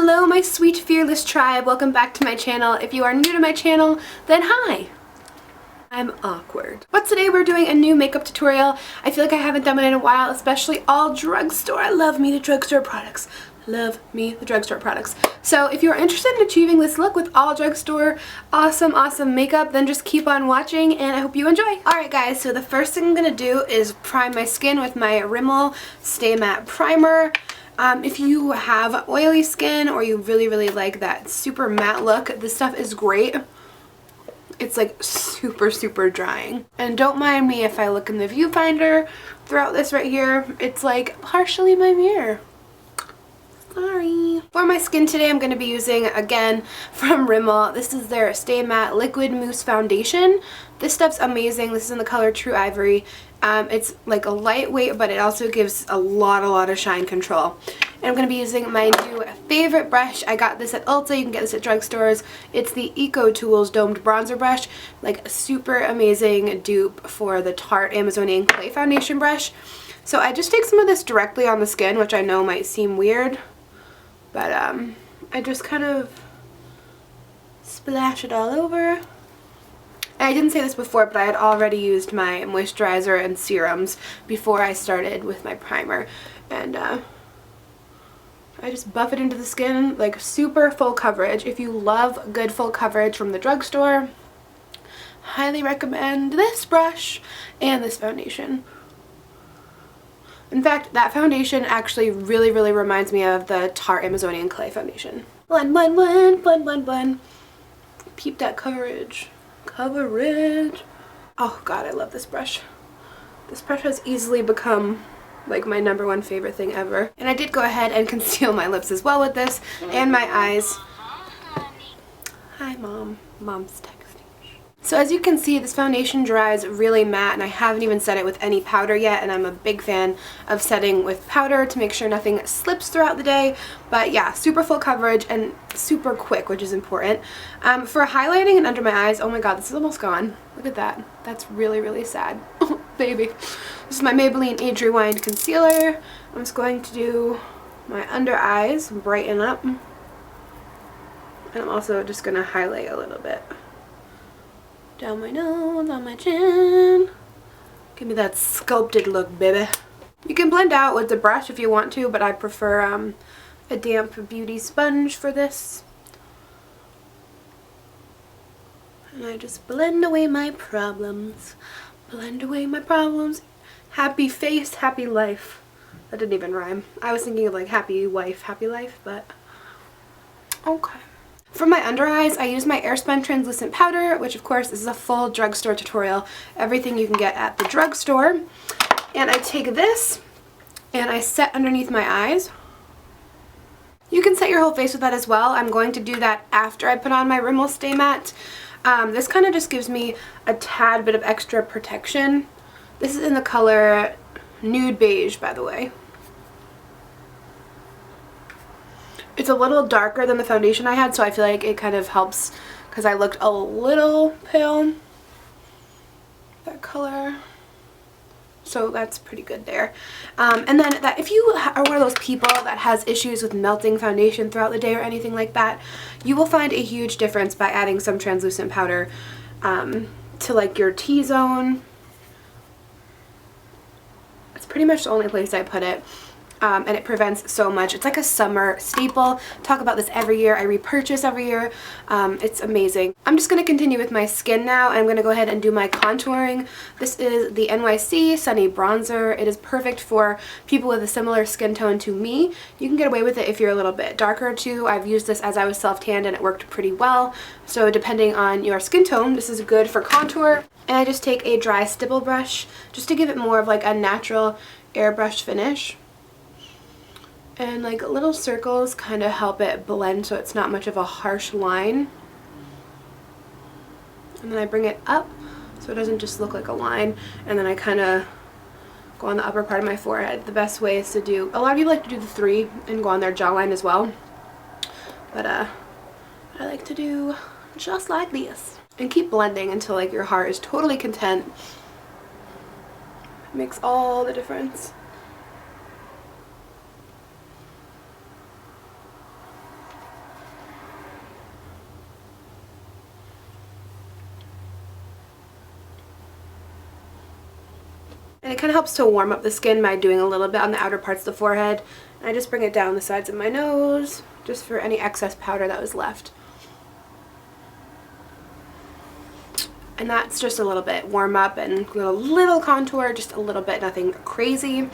Hello my sweet fearless tribe, welcome back to my channel. If you are new to my channel, then hi! I'm awkward. But today we're doing a new makeup tutorial. I feel like I haven't done one in a while, especially all drugstore. I love me the drugstore products. Love me the drugstore products. So if you're interested in achieving this look with all drugstore awesome makeup, then just keep on watching and I hope you enjoy. Alright guys, so the first thing I'm going to do is prime my skin with my Rimmel Stay Matte Primer. If you have oily skin or you really like that super matte look, this stuff is great. It's like super drying. And don't mind me if I look in the viewfinder throughout this right here. It's like partially my mirror. Sorry. For my skin today, I'm going to be using, again, from Rimmel. This is their Stay Matte Liquid Mousse Foundation. This stuff's amazing. This is in the color True Ivory. It's like a lightweight, but it also gives a lot of shine control. And I'm going to be using my new favorite brush. I got this at Ulta. You can get this at drugstores. It's the Eco Tools Domed Bronzer Brush. Like a super amazing dupe for the Tarte Amazonian Clay Foundation brush. So I just take some of this directly on the skin, which I know might seem weird. But I just kind of splash it all over. I didn't say this before, but I had already used my moisturizer and serums before I started with my primer. And I just buff it into the skin, like super full coverage. If you love good full coverage from the drugstore, highly recommend this brush and this foundation. In fact, that foundation actually really reminds me of the Tarte Amazonian Clay Foundation. Blend. Peep that coverage. Oh god, I love this brush. This brush has easily become like my #1 favorite thing ever. And I did go ahead and conceal my lips as well with this and my eyes. Hi Mom. Mom's texting. So as you can see, this foundation dries really matte, and I haven't even set it with any powder yet, and I'm a big fan of setting with powder to make sure nothing slips throughout the day. But yeah, super full coverage and super quick, which is important. For highlighting and under my eyes, oh my god, this is almost gone. Look at that. That's really sad. Oh, baby. This is my Maybelline Age Rewind Concealer. I'm just going to do my under eyes, brighten up. And I'm also just going to highlight a little bit. Down my nose, on my chin. Give me that sculpted look, baby. You can blend out with the brush if you want to, but I prefer a damp beauty sponge for this. And I just blend away my problems. Blend away my problems. Happy face, happy life. That didn't even rhyme. I was thinking of like happy wife, happy life, but okay. For my under eyes, I use my Airspun Translucent Powder, which of course is a full drugstore tutorial. Everything you can get at the drugstore. And I take this and I set underneath my eyes. You can set your whole face with that as well. I'm going to do that after I put on my Rimmel Stay Matte. This kind of just gives me a tad bit of extra protection. This is in the color Nude Beige, by the way. It's a little darker than the foundation I had, so I feel like it kind of helps because I looked a little pale. That color. So that's pretty good there. And then that if you are one of those people that has issues with melting foundation throughout the day or anything like that, you will find a huge difference by adding some translucent powder to like your T-zone. It's pretty much the only place I put it. And it prevents so much. It's like a summer staple. Talk about this every year. I repurchase every year. It's amazing. I'm just going to continue with my skin now. I'm going to go ahead and do my contouring. This is the NYC Sunny Bronzer. It is perfect for people with a similar skin tone to me. You can get away with it if you're a little bit darker too. I've used this as I was self-tanned and it worked pretty well. So depending on your skin tone, this is good for contour. And I just take a dry stipple brush just to give it more of like a natural airbrush finish. And like little circles kind of help it blend so it's not much of a harsh line. And then I bring it up so it doesn't just look like a line. And then I kind of go on the upper part of my forehead. The best way is to do, a lot of people like to do the 3 and go on their jawline as well. But I like to do just like this. And keep blending until like your heart is totally content. It makes all the difference. And it kind of helps to warm up the skin by doing a little bit on the outer parts of the forehead. And I just bring it down the sides of my nose, just for any excess powder that was left. And that's just a little bit warm up and a little contour, just a little bit, nothing crazy.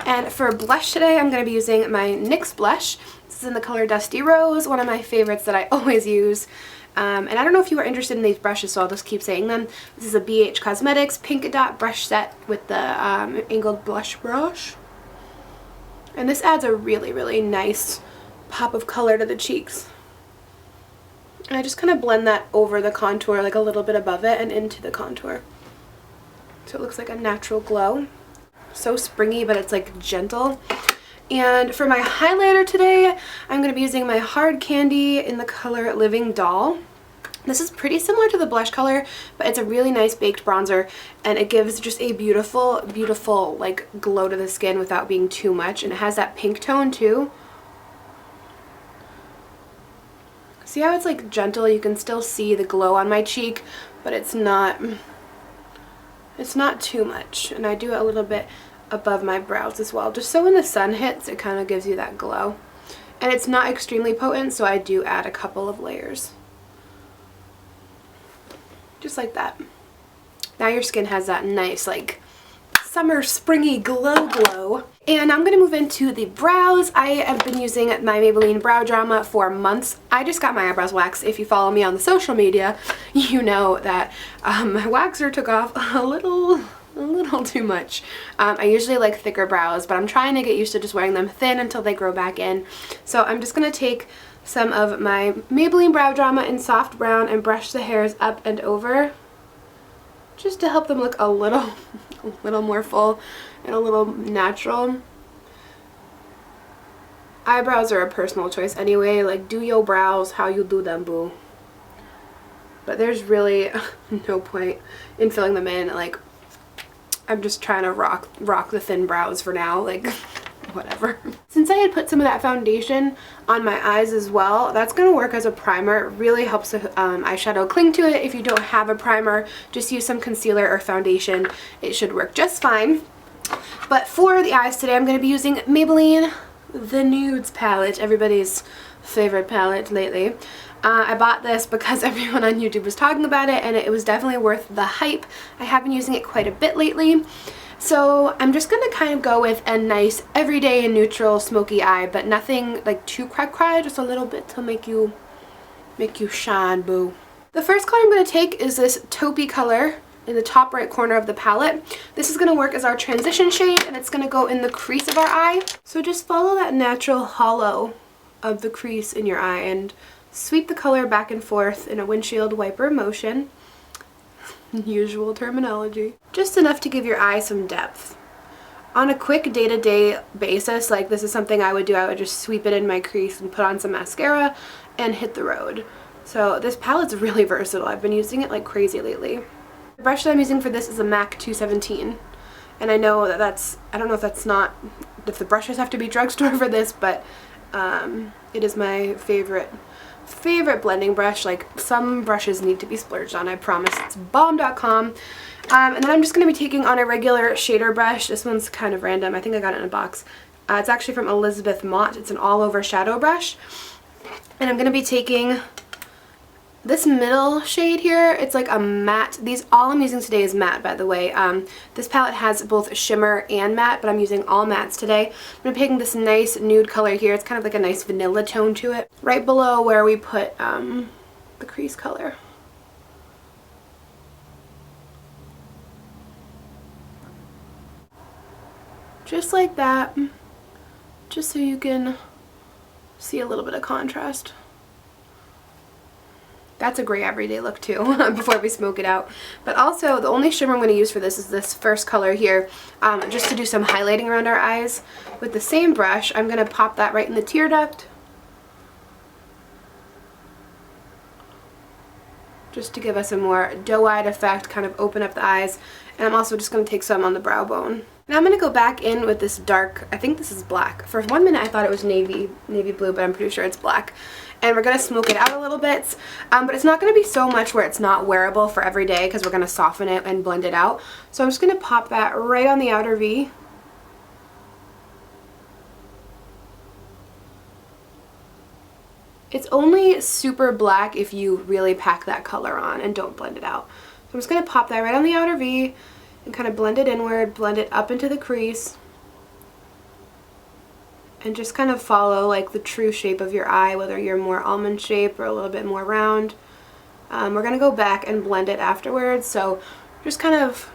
And for blush today, I'm going to be using my NYX blush. This is in the color Dusty Rose, one of my favorites that I always use. And I don't know if you are interested in these brushes, so I'll just keep saying them. This is a BH Cosmetics Pink Dot brush set with the angled blush brush. And this adds a really, really nice pop of color to the cheeks. And I just kind of blend that over the contour, like a little bit above it and into the contour. So it looks like a natural glow. So springy, but it's like gentle. And for my highlighter today, I'm going to be using my Hard Candy in the color Living Doll. This is pretty similar to the blush color, but it's a really nice baked bronzer, and it gives just a beautiful, beautiful like glow to the skin without being too much. And it has that pink tone too. See how it's like gentle? You can still see the glow on my cheek, but it's not too much. And I do it a little bit above my brows as well, just so when the sun hits, it kind of gives you that glow. And it's not extremely potent, so I do add a couple of layers. Just like that. Now your skin has that nice like summer springy glow. And I'm going to move into the brows. I have been using my Maybelline Brow Drama for months. I just got my eyebrows waxed. If you follow me on the social media, you know that my waxer took off a little too much. I usually like thicker brows, but I'm trying to get used to just wearing them thin until they grow back in. So I'm just going to take some of my Maybelline Brow Drama in soft brown and brush the hairs up and over, just to help them look a little more full and a little natural. Eyebrows are a personal choice anyway, like do your brows how you do them, boo. But there's really no point in filling them in. Like, I'm just trying to rock the thin brows for now, like whatever. Since I had put some of that foundation on my eyes as well, that's going to work as a primer. It really helps the eyeshadow cling to it. If you don't have a primer, just use some concealer or foundation. It should work just fine. But for the eyes today, I'm going to be using Maybelline The Nudes palette, everybody's favorite palette lately. I bought this because everyone on YouTube was talking about it, and it was definitely worth the hype. I have been using it quite a bit lately. So I'm just going to kind of go with a nice everyday and neutral smoky eye, but nothing like too cry, just a little bit to make you shine, boo. The first color I'm going to take is this taupey color in the top right corner of the palette. This is going to work as our transition shade, and it's going to go in the crease of our eye. So just follow that natural hollow of the crease in your eye and sweep the color back and forth in a windshield wiper motion. Usual terminology. Just enough to give your eye some depth. On a quick day-to-day basis, like this is something I would do, I would just sweep it in my crease and put on some mascara and hit the road. So this palette's really versatile. I've been using it like crazy lately. The brush that I'm using for this is a MAC 217. And I know that that's, I don't know if that's not, if the brushes have to be drugstore for this, but it is my favorite blending brush. Like, some brushes need to be splurged on, I promise. It's bomb.com. And then I'm just going to be taking on a regular shader brush. This one's kind of random. I think I got it in a box. It's actually from Elizabeth Mott. It's an all-over shadow brush. And I'm going to be taking this middle shade here. It's like a matte. All I'm using today is matte, by the way. This palette has both shimmer and matte, but I'm using all mattes today. I'm going to be taking this nice nude color here. It's kind of like a nice vanilla tone to it, right below where we put the crease color. Just like that, just so you can see a little bit of contrast. That's a great everyday look too, before we smoke it out. But also, the only shimmer I'm going to use for this is this first color here, just to do some highlighting around our eyes. With the same brush, I'm going to pop that right in the tear duct, just to give us a more doe-eyed effect, kind of open up the eyes. And I'm also just going to take some on the brow bone. Now I'm going to go back in with this dark, I think this is black. For 1 minute I thought it was navy blue, but I'm pretty sure it's black. And we're going to smoke it out a little bit, but it's not going to be so much where it's not wearable for every day because we're going to soften it and blend it out. So I'm just going to pop that right on the outer V. It's only super black if you really pack that color on and don't blend it out. So I'm just going to pop that right on the outer V and kind of blend it inward, blend it up into the crease. And just kind of follow like the true shape of your eye, whether you're more almond shape or a little bit more round. We're going to go back and blend it afterwards, so just kind of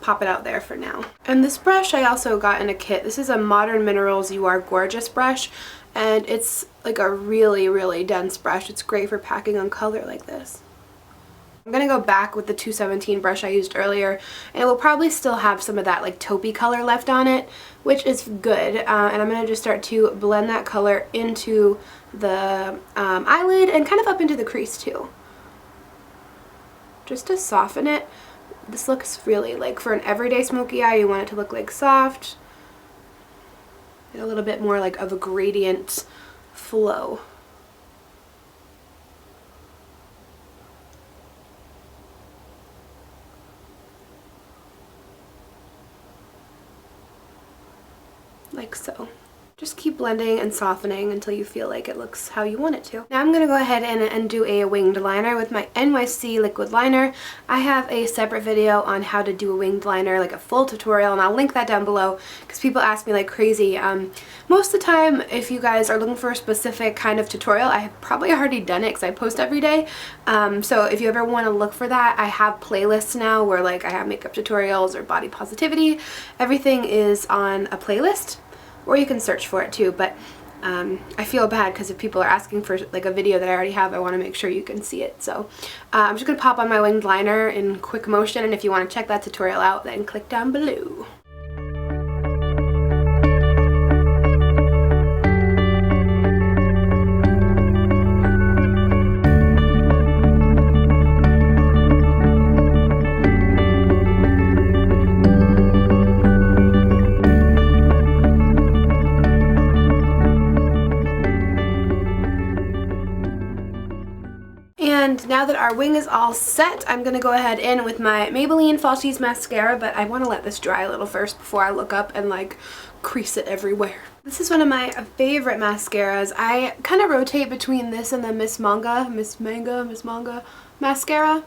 pop it out there for now. And this brush I also got in a kit. This is a Modern Minerals You Are Gorgeous brush, and it's like a really, really dense brush. It's great for packing on color like this. I'm going to go back with the 217 brush I used earlier, and it will probably still have some of that like taupey color left on it, which is good. And I'm going to just start to blend that color into the eyelid and kind of up into the crease too. Just to soften it. This looks really like, for an everyday smoky eye, you want it to look like soft. And a little bit more like of a gradient flow. Like so. Just keep blending and softening until you feel like it looks how you want it to. Now I'm going to go ahead and do a winged liner with my NYC liquid liner. I have a separate video on how to do a winged liner, like a full tutorial, and I'll link that down below because people ask me like crazy. Most of the time, if you guys are looking for a specific kind of tutorial, I have probably already done it because I post every day. So if you ever want to look for that, I have playlists now where like I have makeup tutorials or body positivity. Everything is on a playlist. Or you can search for it too, but I feel bad because if people are asking for like a video that I already have, I want to make sure you can see it. So I'm just going to pop on my winged liner in quick motion, and if you want to check that tutorial out, then click down below. And now that our wing is all set, I'm going to go ahead in with my Maybelline Falsies mascara, but I want to let this dry a little first before I look up and like crease it everywhere. This is one of my favorite mascaras. I kind of rotate between this and the Miss Manga mascara.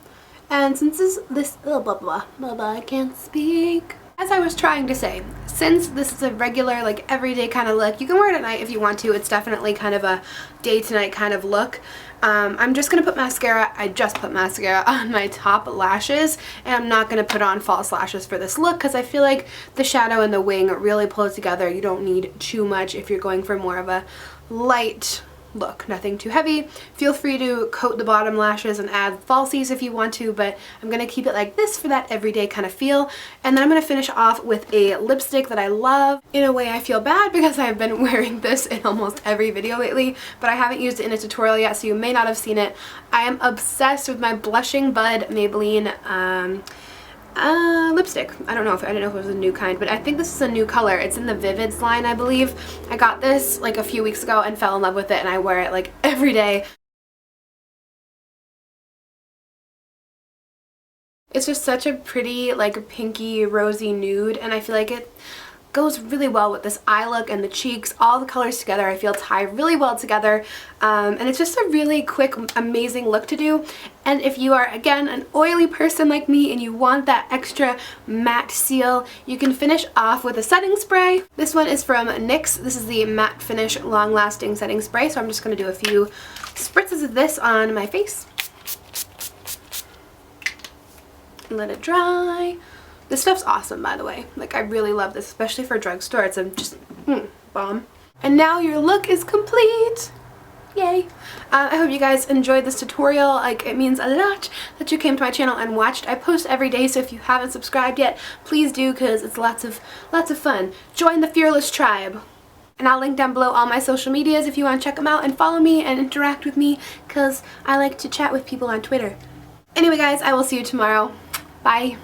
And since I can't speak. As I was trying to say, since this is a regular, like everyday kind of look, you can wear it at night if you want to. It's definitely kind of a day to night kind of look. I'm just going to put mascara, I just put mascara on my top lashes, and I'm not going to put on false lashes for this look because I feel like the shadow and the wing really pull it together. You don't need too much if you're going for more of a light look, nothing too heavy. Feel free to coat the bottom lashes and add falsies if you want to, but I'm going to keep it like this for that everyday kind of feel. And then I'm going to finish off with a lipstick that I love. In a way I feel bad because I've been wearing this in almost every video lately, but I haven't used it in a tutorial yet, so you may not have seen it. I am obsessed with my Blushing Bud Maybelline lipstick. I don't know if it was a new kind, but I think this is a new color. It's in the Vivids line, I believe. I got this like a few weeks ago and fell in love with it, and I wear it like every day. It's just such a pretty like pinky rosy nude, and I feel like it goes really well with this eye look and the cheeks. All the colors together I feel tie really well together, and it's just a really quick, amazing look to do. And if you are, again, an oily person like me and you want that extra matte seal, you can finish off with a setting spray. This one is from NYX. This is the Matte Finish Long Lasting Setting Spray, so I'm just going to do a few spritzes of this on my face. And let it dry. This stuff's awesome, by the way. Like, I really love this, especially for drugstore. It's a just bomb. And now your look is complete. Yay. I hope you guys enjoyed this tutorial. Like, it means a lot that you came to my channel and watched. I post every day, so if you haven't subscribed yet, please do, because it's lots of fun. Join the Fearless Tribe. And I'll link down below all my social medias if you want to check them out and follow me and interact with me, because I like to chat with people on Twitter. Anyway, guys, I will see you tomorrow. Bye.